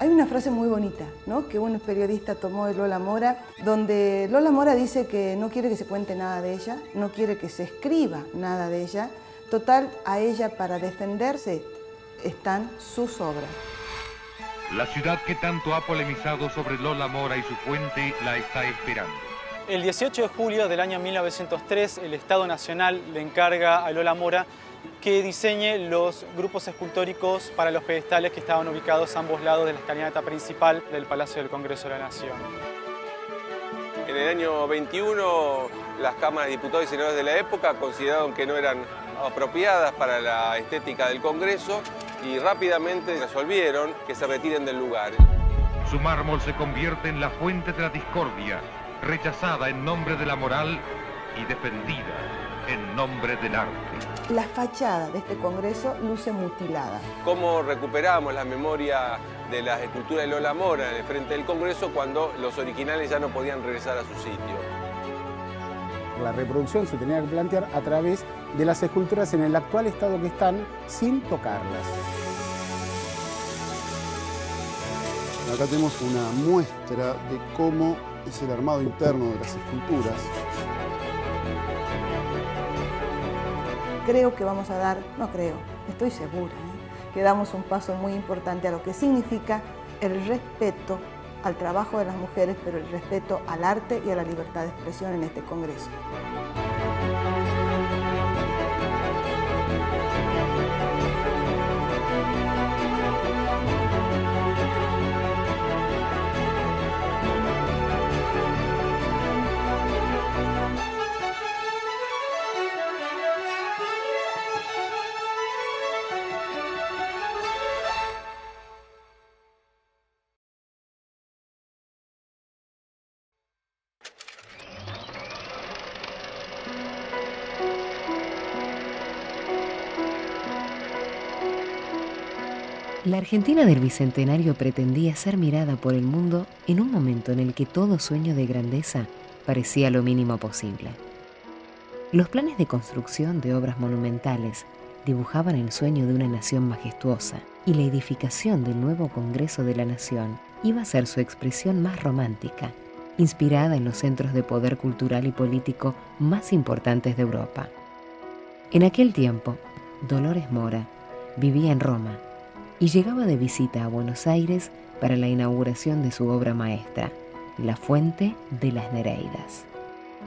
Hay una frase muy bonita, ¿no?, que un periodista tomó de Lola Mora, donde Lola Mora dice que no quiere que se cuente nada de ella, no quiere que se escriba nada de ella. Total, a ella para defenderse están sus obras. La ciudad que tanto ha polemizado sobre Lola Mora y su fuente la está esperando. El 18 de julio del año 1903, el Estado Nacional le encarga a Lola Mora que diseñe los grupos escultóricos para los pedestales que estaban ubicados a ambos lados de la escalinata principal del Palacio del Congreso de la Nación. En el año 21, las cámaras de diputados y senadores de la época consideraron que no eran apropiadas para la estética del Congreso y rápidamente resolvieron que se retiren del lugar. Su mármol se convierte en la fuente de la discordia, rechazada en nombre de la moral y defendida en nombre del arte. La fachada de este congreso luce mutilada. ¿Cómo recuperamos la memoria de las esculturas de Lola Mora en el frente del Congreso cuando los originales ya no podían regresar a su sitio? La reproducción se tenía que plantear a través de las esculturas en el actual estado que están, sin tocarlas. Acá tenemos una muestra de cómo es el armado interno de las esculturas. Creo que vamos a dar, no creo, estoy segura, que damos un paso muy importante a lo que significa el respeto al trabajo de las mujeres, pero el respeto al arte y a la libertad de expresión en este Congreso. La Argentina del Bicentenario pretendía ser mirada por el mundo en un momento en el que todo sueño de grandeza parecía lo mínimo posible. Los planes de construcción de obras monumentales dibujaban el sueño de una nación majestuosa, y la edificación del nuevo Congreso de la Nación iba a ser su expresión más romántica, inspirada en los centros de poder cultural y político más importantes de Europa. En aquel tiempo, Dolores Mora vivía en Roma y llegaba de visita a Buenos Aires para la inauguración de su obra maestra, La Fuente de las Nereidas.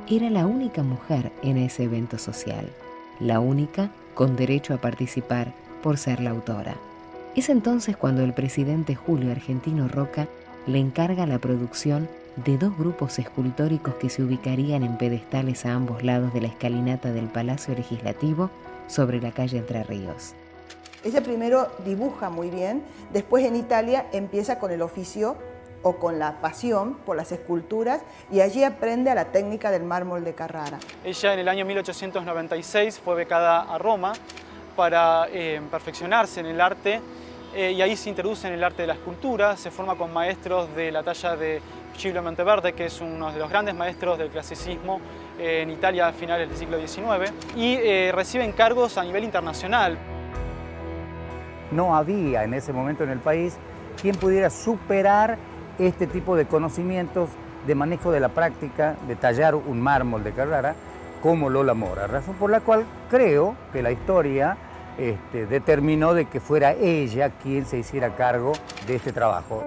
Era la única mujer en ese evento social, la única con derecho a participar por ser la autora. Es entonces cuando el presidente Julio Argentino Roca le encarga la producción de 2 grupos escultóricos que se ubicarían en pedestales a ambos lados de la escalinata del Palacio Legislativo sobre la calle Entre Ríos. Ella primero dibuja muy bien, después en Italia empieza con el oficio o con la pasión por las esculturas y allí aprende a la técnica del mármol de Carrara. Ella en el año 1896 fue becada a Roma para perfeccionarse en el arte y ahí se introduce en el arte de la escultura, se forma con maestros de la talla de Giulio Monteverde, que es uno de los grandes maestros del clasicismo en Italia a finales del siglo XIX, y recibe encargos a nivel internacional. No había en ese momento en el país quien pudiera superar este tipo de conocimientos de manejo de la práctica de tallar un mármol de Carrara como Lola Mora, razón por la cual creo que la historia determinó de que fuera ella quien se hiciera cargo de este trabajo.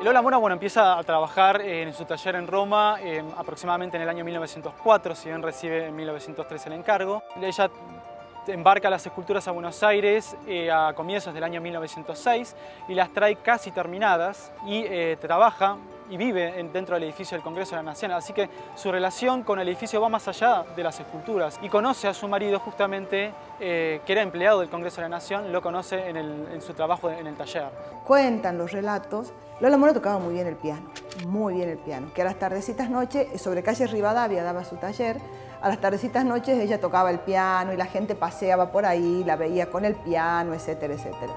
Lola Mora empieza a trabajar en su taller en Roma aproximadamente en el año 1904, si bien recibe en 1903 el encargo. Ella embarca las esculturas a Buenos Aires a comienzos del año 1906 y las trae casi terminadas y trabaja y vive dentro del edificio del Congreso de la Nación, así que su relación con el edificio va más allá de las esculturas y conoce a su marido justamente, que era empleado del Congreso de la Nación, lo conoce en su trabajo en el taller. Cuentan los relatos, Lola Mora tocaba muy bien el piano, que a las tardecitas noches, sobre calle Rivadavia daba su taller, a las tardecitas noches ella tocaba el piano y la gente paseaba por ahí, la veía con el piano, etcétera, etcétera.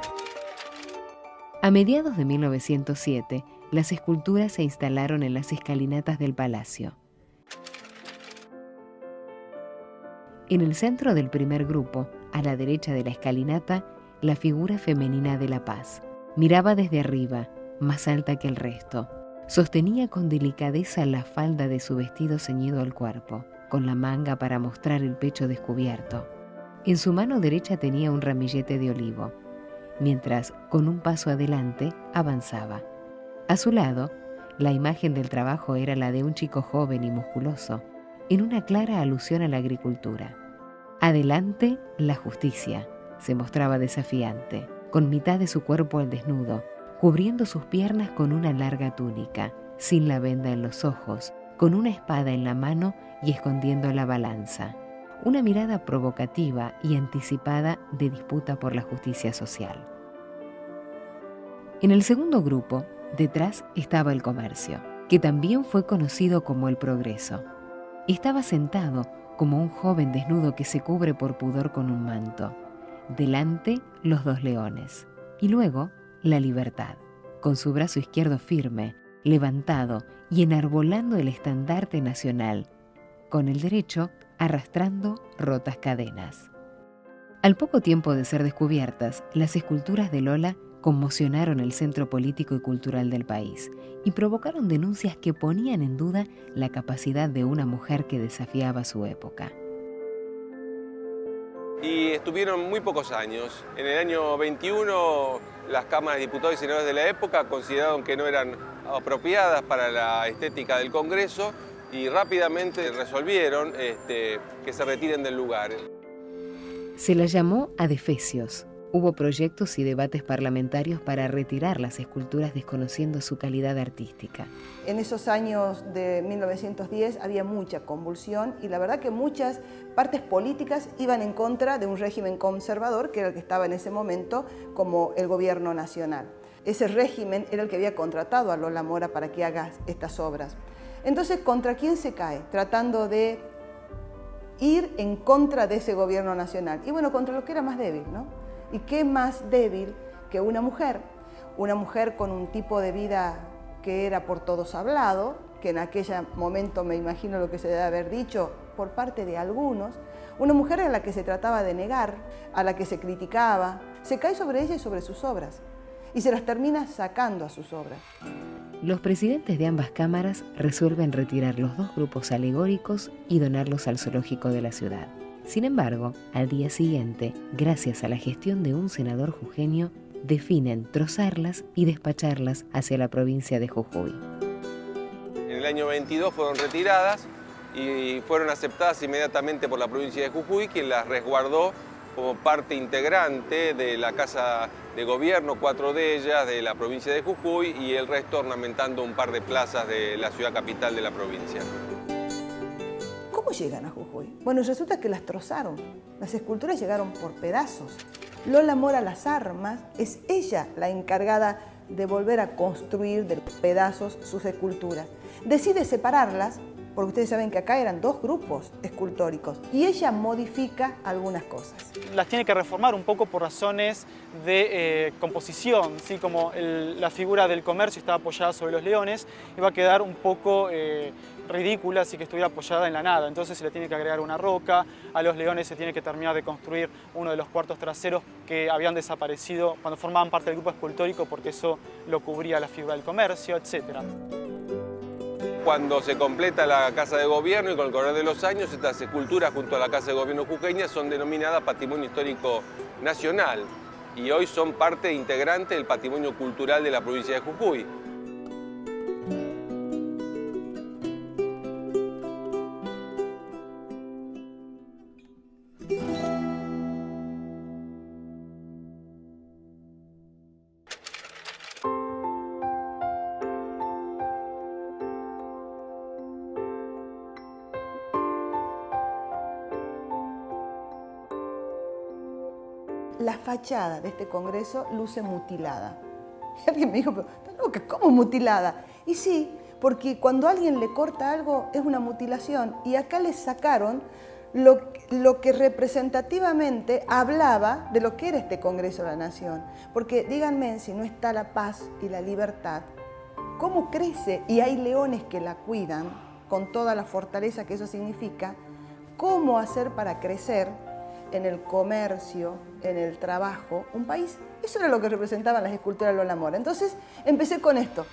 A mediados de 1907, las esculturas se instalaron en las escalinatas del palacio. En el centro del primer grupo, a la derecha de la escalinata, la figura femenina de la paz. Miraba desde arriba, más alta que el resto. Sostenía con delicadeza la falda de su vestido ceñido al cuerpo, con la manga para mostrar el pecho descubierto. En su mano derecha tenía un ramillete de olivo, mientras, con un paso adelante, avanzaba. A su lado, la imagen del trabajo era la de un chico joven y musculoso, en una clara alusión a la agricultura. Adelante, la justicia, se mostraba desafiante, con mitad de su cuerpo al desnudo, cubriendo sus piernas con una larga túnica, sin la venda en los ojos, con una espada en la mano y escondiendo la balanza. Una mirada provocativa y anticipada de disputa por la justicia social. En el segundo grupo, detrás estaba el comercio, que también fue conocido como el progreso. Estaba sentado como un joven desnudo que se cubre por pudor con un manto. Delante, los dos leones. Y luego, la libertad, con su brazo izquierdo firme, levantado y enarbolando el estandarte nacional, con el derecho arrastrando rotas cadenas. Al poco tiempo de ser descubiertas, las esculturas de Lola conmocionaron el centro político y cultural del país y provocaron denuncias que ponían en duda la capacidad de una mujer que desafiaba su época. Y estuvieron muy pocos años. En el año 21, las cámaras de diputados y senadores de la época consideraron que no eran apropiadas para la estética del Congreso y rápidamente resolvieron que se retiren del lugar. Se la llamó adefesios. Hubo proyectos y debates parlamentarios para retirar las esculturas desconociendo su calidad artística. En esos años de 1910 había mucha convulsión y la verdad que muchas partes políticas iban en contra de un régimen conservador que era el que estaba en ese momento como el gobierno nacional. Ese régimen era el que había contratado a Lola Mora para que haga estas obras. Entonces, ¿contra quién se cae? Tratando de ir en contra de ese gobierno nacional. Y bueno, contra lo que era más débil, ¿no? ¿Y qué más débil que una mujer con un tipo de vida que era por todos hablado, que en aquel momento me imagino lo que se debe haber dicho por parte de algunos, una mujer a la que se trataba de negar, a la que se criticaba, se cae sobre ella y sobre sus obras, y se las termina sacando a sus obras. Los presidentes de ambas cámaras resuelven retirar los dos grupos alegóricos y donarlos al zoológico de la ciudad. Sin embargo, al día siguiente, gracias a la gestión de un senador jujeño, definen trozarlas y despacharlas hacia la provincia de Jujuy. En el año 22 fueron retiradas y fueron aceptadas inmediatamente por la provincia de Jujuy, quien las resguardó como parte integrante de la Casa de Gobierno, 4 de ellas de la provincia de Jujuy y el resto ornamentando un par de plazas de la ciudad capital de la provincia. ¿Cómo llegan a Jujuy? Bueno, resulta que las trozaron. Las esculturas llegaron por pedazos. Lola Mora las armas, es ella la encargada de volver a construir de los pedazos sus esculturas. Decide separarlas, porque ustedes saben que acá eran dos grupos escultóricos, y ella modifica algunas cosas. Las tiene que reformar un poco por razones de composición, ¿sí? Como la figura del comercio está apoyada sobre los leones, y va a quedar un poco ridícula, así que estuviera apoyada en la nada. Entonces se le tiene que agregar una roca, a los leones se tiene que terminar de construir uno de los cuartos traseros que habían desaparecido cuando formaban parte del grupo escultórico, porque eso lo cubría la figura del comercio, etc. Cuando se completa la Casa de Gobierno y con el correr de los años, estas esculturas junto a la Casa de Gobierno jujeña son denominadas Patrimonio Histórico Nacional y hoy son parte integrante del patrimonio cultural de la provincia de Jujuy. La fachada de este congreso luce mutilada. Y alguien me dijo, pero ¿estás loca? ¿Cómo mutilada? Y sí, porque cuando a alguien le corta algo es una mutilación. Y acá les sacaron lo que representativamente hablaba de lo que era este Congreso de la Nación. Porque díganme, si no está la paz y la libertad, ¿cómo crece? Y hay leones que la cuidan con toda la fortaleza que eso significa. cómo hacer para crecer en el comercio, en el trabajo, un país. Eso era lo que representaban las esculturas de Lola Mora. Entonces empecé con esto.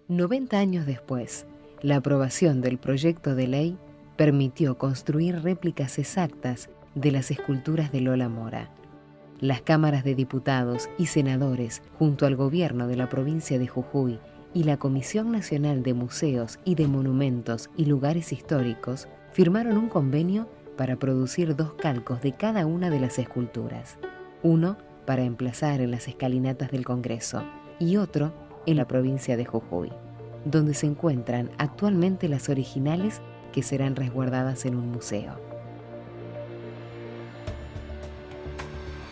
90 años después, la aprobación del proyecto de ley permitió construir réplicas exactas de las esculturas de Lola Mora. Las cámaras de diputados y senadores, junto al gobierno de la provincia de Jujuy y la Comisión Nacional de Museos y de Monumentos y Lugares Históricos, firmaron un convenio para producir 2 calcos de cada una de las esculturas. Uno para emplazar en las escalinatas del Congreso y otro en la provincia de Jujuy, donde se encuentran actualmente las originales que serán resguardadas en un museo.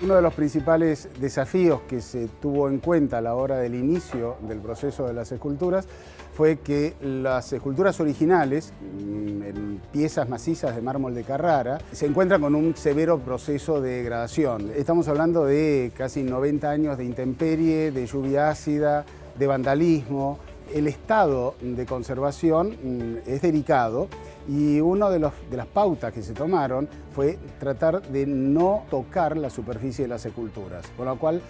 Uno de los principales desafíos que se tuvo en cuenta a la hora del inicio del proceso de las esculturas fue que las esculturas originales, en piezas macizas de mármol de Carrara, se encuentran con un severo proceso de degradación. Estamos hablando de casi 90 años de intemperie, de lluvia ácida, de vandalismo. El estado de conservación es delicado y una de las pautas que se tomaron fue tratar de no tocar la superficie de las esculturas, con lo cual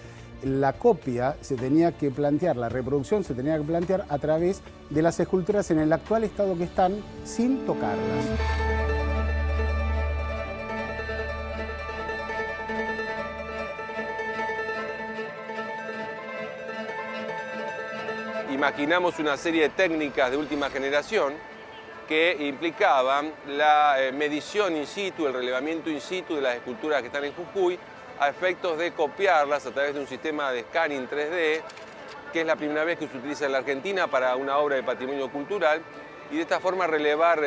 la copia se tenía que plantear, la reproducción se tenía que plantear a través de las esculturas en el actual estado que están, sin tocarlas. Imaginamos una serie de técnicas de última generación que implicaban la medición in situ, el relevamiento in situ de las esculturas que están en Jujuy, a efectos de copiarlas a través de un sistema de scanning 3D, que es la primera vez que se utiliza en la Argentina para una obra de patrimonio cultural, y de esta forma relevar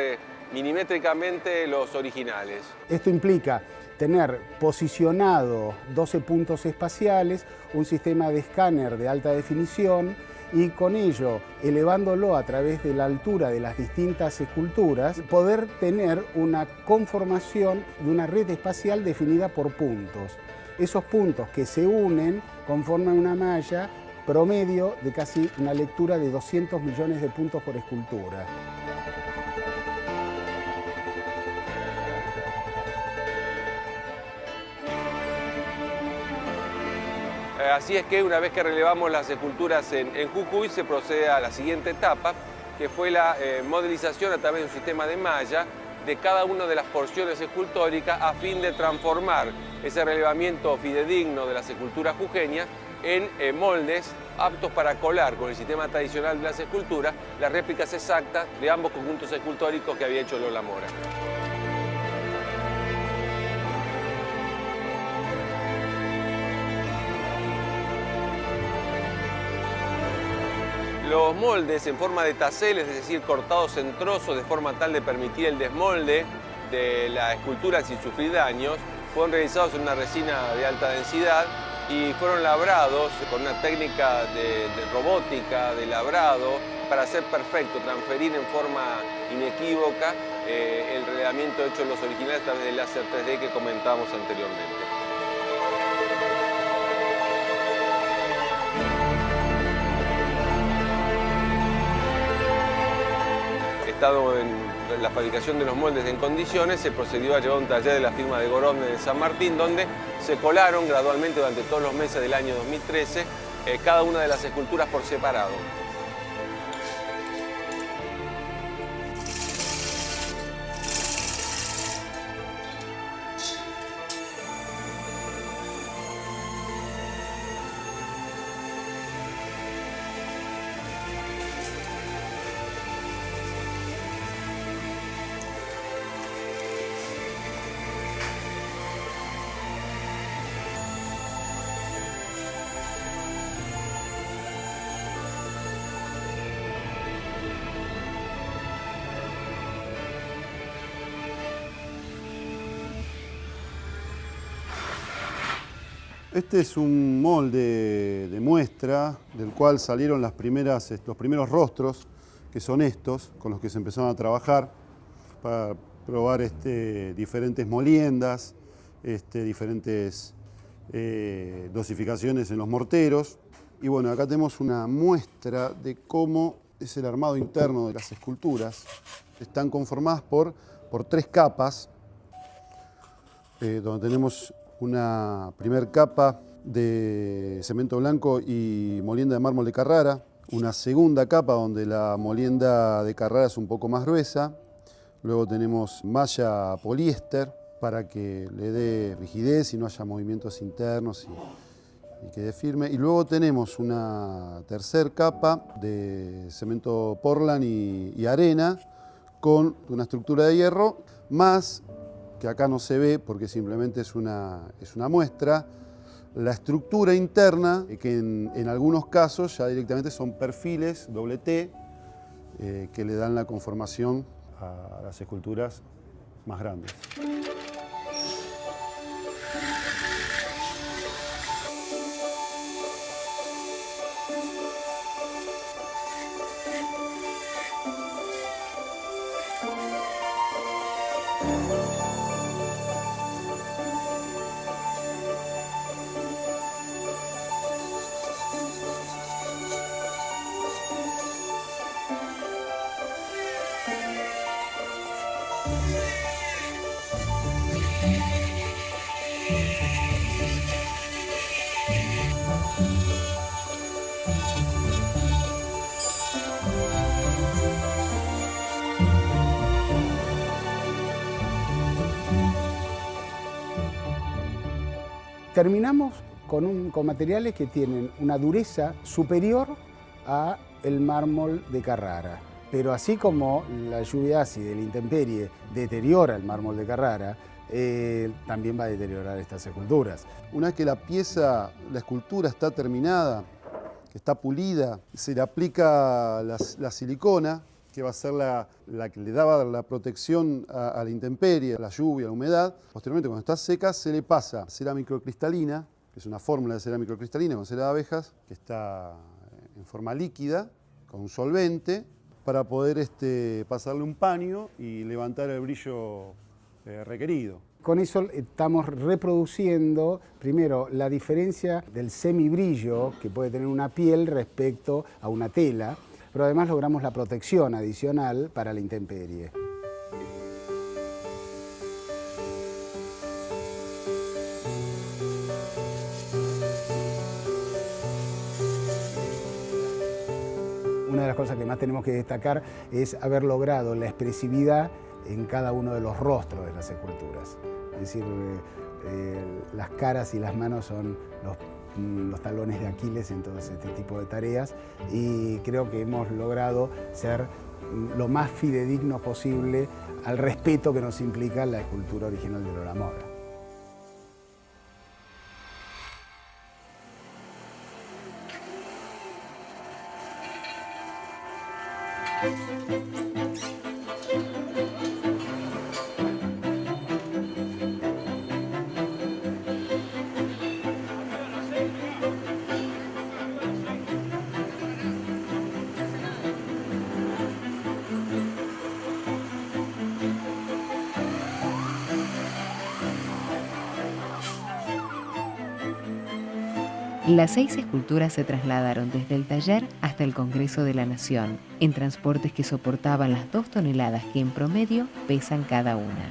milimétricamente los originales. Esto implica tener posicionado 12 puntos espaciales, un sistema de escáner de alta definición, y con ello, elevándolo a través de la altura de las distintas esculturas, poder tener una conformación de una red espacial definida por puntos. Esos puntos que se unen conforman una malla promedio de casi una lectura de 200 millones de puntos por escultura. Así es que una vez que relevamos las esculturas en Jujuy, se procede a la siguiente etapa, que fue la modelización a través de un sistema de malla de cada una de las porciones escultóricas a fin de transformar ese relevamiento fidedigno de las esculturas jujeñas en moldes aptos para colar con el sistema tradicional de las esculturas las réplicas exactas de ambos conjuntos escultóricos que había hecho Lola Mora. Los moldes en forma de taseles, es decir, cortados en trozos de forma tal de permitir el desmolde de la escultura sin sufrir daños, fueron realizados en una resina de alta densidad y fueron labrados con una técnica de robótica, de labrado, para hacer perfecto, transferir en forma inequívoca el relevamiento hecho en los originales a través del láser 3D que comentábamos anteriormente. Estado en la fabricación de los moldes en condiciones, se procedió a llevar un taller de la firma de Gorovne de San Martín, donde se colaron gradualmente durante todos los meses del año 2013 cada una de las esculturas por separado. Este es un molde de muestra del cual salieron los primeros rostros, que son estos, con los que se empezaron a trabajar para probar diferentes moliendas, diferentes dosificaciones en los morteros. Y bueno, acá tenemos una muestra de cómo es el armado interno de las esculturas. Están conformadas por por 3 capas, donde tenemos una primer capa de cemento blanco y molienda de mármol de Carrara, una segunda capa donde la molienda de Carrara es un poco más gruesa, luego tenemos malla poliéster para que le dé rigidez y no haya movimientos internos y quede firme, y luego tenemos una tercer capa de cemento Portland y arena con una estructura de hierro, más, que acá no se ve porque simplemente es una muestra, la estructura interna, que en algunos casos ya directamente son perfiles doble T que le dan la conformación a las esculturas más grandes. Terminamos con materiales que tienen una dureza superior al mármol de Carrara. Pero así como la lluvia ácida y la intemperie deteriora el mármol de Carrara, también va a deteriorar estas esculturas. Una vez que la escultura está terminada, que está pulida, se le aplica la silicona, que va a ser la que le daba la protección a la intemperie, a la lluvia, a la humedad. Posteriormente, cuando está seca, se le pasa cera microcristalina, que es una fórmula de cera microcristalina con cera de abejas, que está en forma líquida, con un solvente, para poder pasarle un paño y levantar el brillo requerido. Con eso estamos reproduciendo, primero, la diferencia del semibrillo que puede tener una piel respecto a una tela, pero además logramos la protección adicional para la intemperie. Una de las cosas que más tenemos que destacar es haber logrado la expresividad en cada uno de los rostros de las esculturas. Es decir, las caras y las manos son los talones de Aquiles en todo este tipo de tareas, y creo que hemos logrado ser lo más fidedignos posible al respeto que nos implica la escultura original de Lola Mora. Las 6 esculturas se trasladaron desde el taller hasta el Congreso de la Nación, en transportes que soportaban las 2 toneladas que en promedio pesan cada una.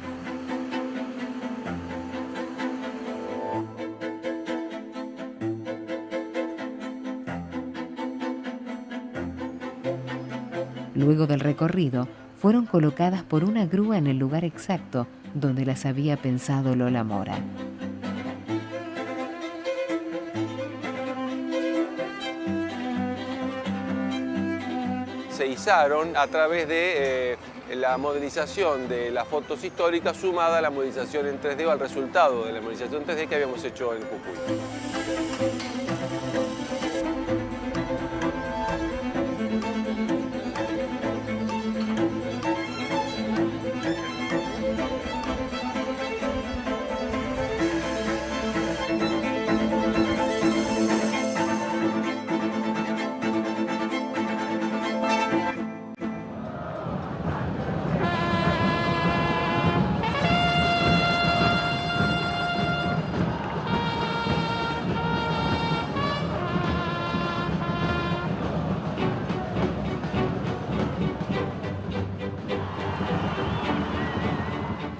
Luego del recorrido, fueron colocadas por una grúa en el lugar exacto donde las había pensado Lola Mora. Se izaron a través de la modelización de las fotos históricas sumada a la modelización en 3D o al resultado de la modelización 3D que habíamos hecho en Jujuy.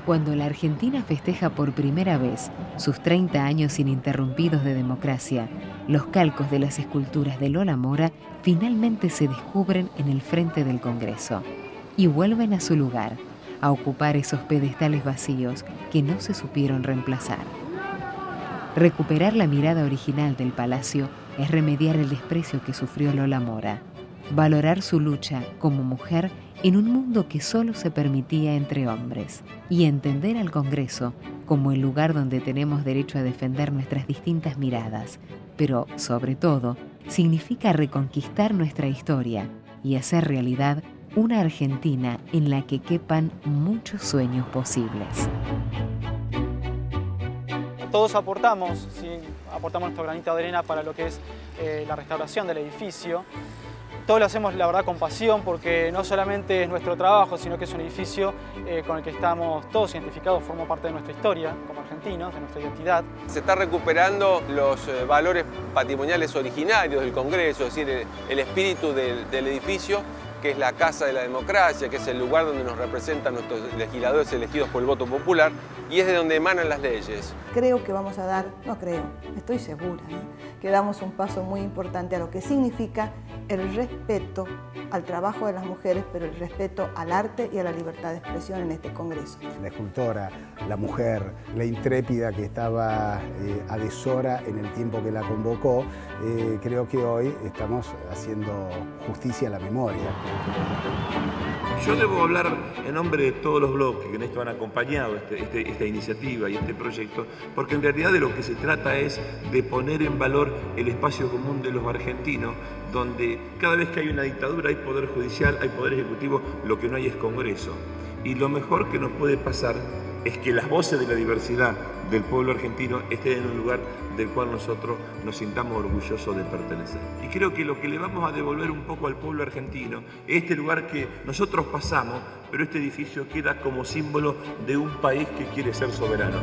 Cuando la Argentina festeja por primera vez sus 30 años ininterrumpidos de democracia, los calcos de las esculturas de Lola Mora finalmente se descubren en el frente del Congreso y vuelven a su lugar, a ocupar esos pedestales vacíos que no se supieron reemplazar. Recuperar la mirada original del palacio es remediar el desprecio que sufrió Lola Mora, valorar su lucha como mujer en un mundo que solo se permitía entre hombres y entender al Congreso como el lugar donde tenemos derecho a defender nuestras distintas miradas, pero sobre todo significa reconquistar nuestra historia y hacer realidad una Argentina en la que quepan muchos sueños posibles. Todos aportamos, ¿sí? Aportamos nuestro granito de arena para lo que es la restauración del edificio. Todos lo hacemos, la verdad, con pasión, porque no solamente es nuestro trabajo, sino que es un edificio con el que estamos todos identificados, forma parte de nuestra historia como argentinos, de nuestra identidad. Se está recuperando los valores patrimoniales originarios del Congreso, es decir, el espíritu del edificio, que es la casa de la democracia, que es el lugar donde nos representan nuestros legisladores elegidos por el voto popular y es de donde emanan las leyes. Creo que vamos a dar, no creo, estoy segura, que damos un paso muy importante a lo que significa el respeto al trabajo de las mujeres, pero el respeto al arte y a la libertad de expresión en este Congreso. La escultora, la mujer, la intrépida que estaba a deshora en el tiempo que la convocó, creo que hoy estamos haciendo justicia a la memoria. Yo debo hablar en nombre de todos los bloques que en esto han acompañado esta iniciativa y este proyecto, porque en realidad de lo que se trata es de poner en valor el espacio común de los argentinos, donde cada vez que hay una dictadura hay poder judicial, hay poder ejecutivo, lo que no hay es Congreso. Y lo mejor que nos puede pasar es que las voces de la diversidad del pueblo argentino estén en un lugar del cual nosotros nos sintamos orgullosos de pertenecer. Y creo que lo que le vamos a devolver un poco al pueblo argentino es este lugar que nosotros pasamos, pero este edificio queda como símbolo de un país que quiere ser soberano.